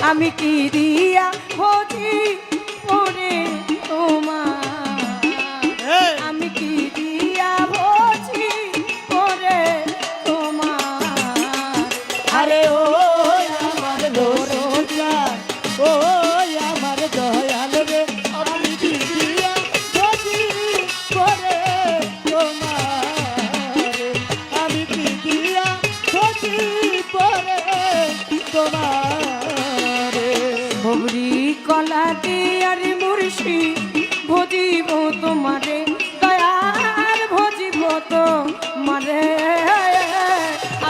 আমি কি দিয়া ভজি ওরে তোমার আমি কি দিয়া ভজি ওরে তোমার আরে ও আমার দরজা ও আমার দয়াল রে আমি কি দিয়া ভজি করে তোমার আমি কি দিয়া ভজি করে তোমার ভবরি কলা দিয়ার মুর্শি ভজিব তোমারে দয়ার ভজিব তোমারে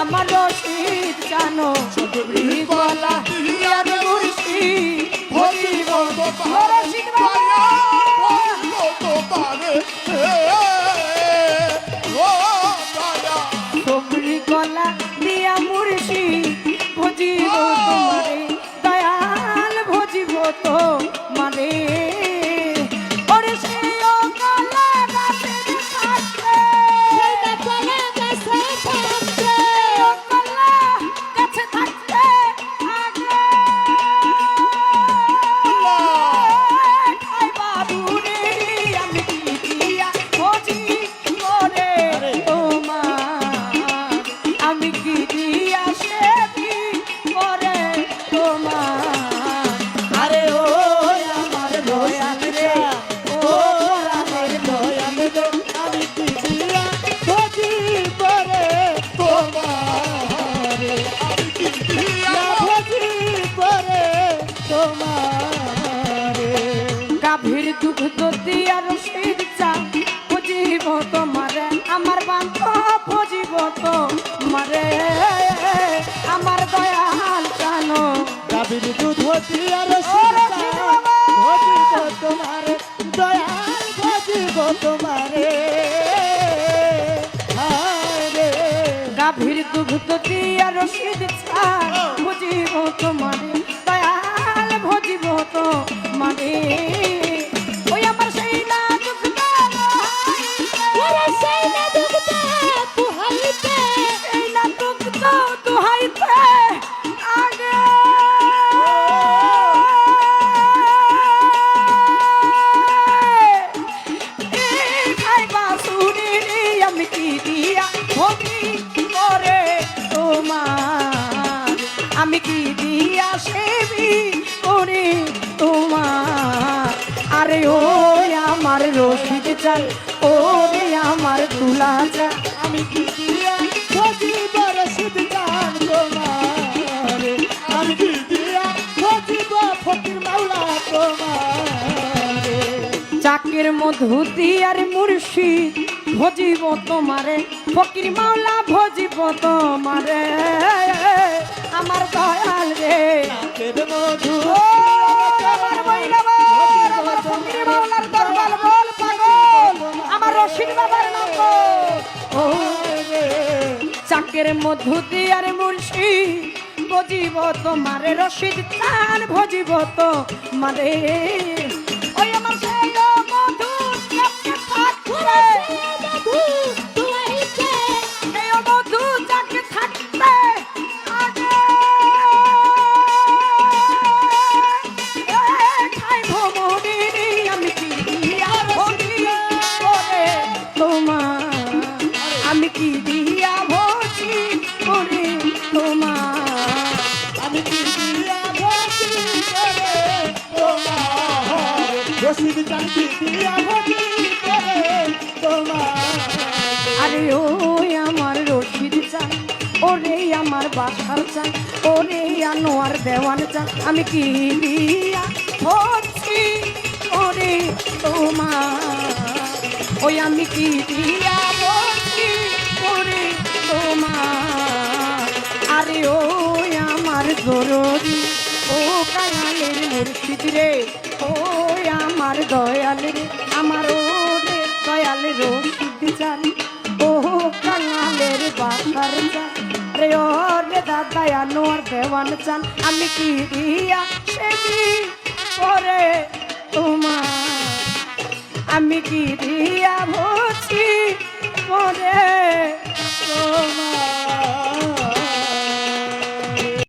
আমার রশিদ জানো ভবরি কলা দিয়ার মুর্শি ভজিব রশিদ বাবা ভবরি কলা দিয়া মুর্শি ভজিব তোমারে দয়াল ভজিব তোমারে ওরে সেও কলা গাছের কাছে কলা গাছে থাকতে সেও কলা গাছে থাকতে আগে খাইবা দুরে আমি কি দিয়া ভজি করে তোমার আমি কি দিয়া সেবি করে তোমার আরে ও আমার দয়াল রে ও আমার দয়াল রে আমি কি দিয়া ভজি করে তোমার আমি কি দিয়া ভজি করে তোমার গাভীর দুগ্ধ দিয়া রশিদ চা ভজিব তোমারে আমার বান্ধব ভজিব তোমারে আমার দয়াল জানো গাভীর দুধ দিয়া রসিদ ভজিব তোমার দয়াল ভজিব তোমারে হায় গাভীর দুগ্ধ দিয়া রশিদ চা ভজিব তোমারে দয়াল ভজিব তোমারে ওই আমার সেই না দুগ্ধ সেই না দুধ পুহাইতে এই না দুগ্ধ দুহাইতে আগে এই খাইবা সুরি আমি কি দিয়া ভোগী করে তোমার আমি কি দিয়া সেবি করে তোমার আরে ও আমার রশিদ চাল ওরে আমার তুলা চাল আমি কি দিয়া ভজিব রসিদ জান তোমার আমি কি দিয়া ভজিব ফকির মাওলা তোমার চাকের মধু দিয়ার মুর্শিদ ভজিব তোমারে ফকির মাওলা ভজিব তোমারে আমার দয়াল রে চাকের মধু ও আমার বইলা বল, আমার ফকির মাওলার দরবার বল পাগল আমার রশিদ বাবার নাম বল। ও চাকের মধু দিয়ার মুর্শিদ ভজিব তোমারে রশিদ চান ভজিব তোমারে ওই আমার সেই মধু চাকে থাকতে এই মধু চাকে থাকতে আগে খাইব মরি আমি কি দিয়া ভজি করে তোমার আমি কি দিয়া ভজি করে তোমার আমি কি দিয়া ভজি করে তোমার রসিদ জান কি দিয়া ভজি করে তোমার আরে ও আমার রশিদ চান ওরে আমার বাসার চান ওরে আনোয়ার দেওয়ান চান আমি কি দিয়া হচ্ছি ওরে তোমার ওই আমি কি দিয়া হচ্ছি ওরে তোমার আরে ও আমার দরদি ও কায়ালের মুর্শিদ রে ও আমার দয়াল রে আমার ওরে দয়াল রশিদ চান ও কাঙালের বাসার চান রে ও রে দাদা আনোয়ার দেওয়ান চান আমি কি দিয়া সেবি করে তোমার আমি কি দিয়া ভছি করে তোমার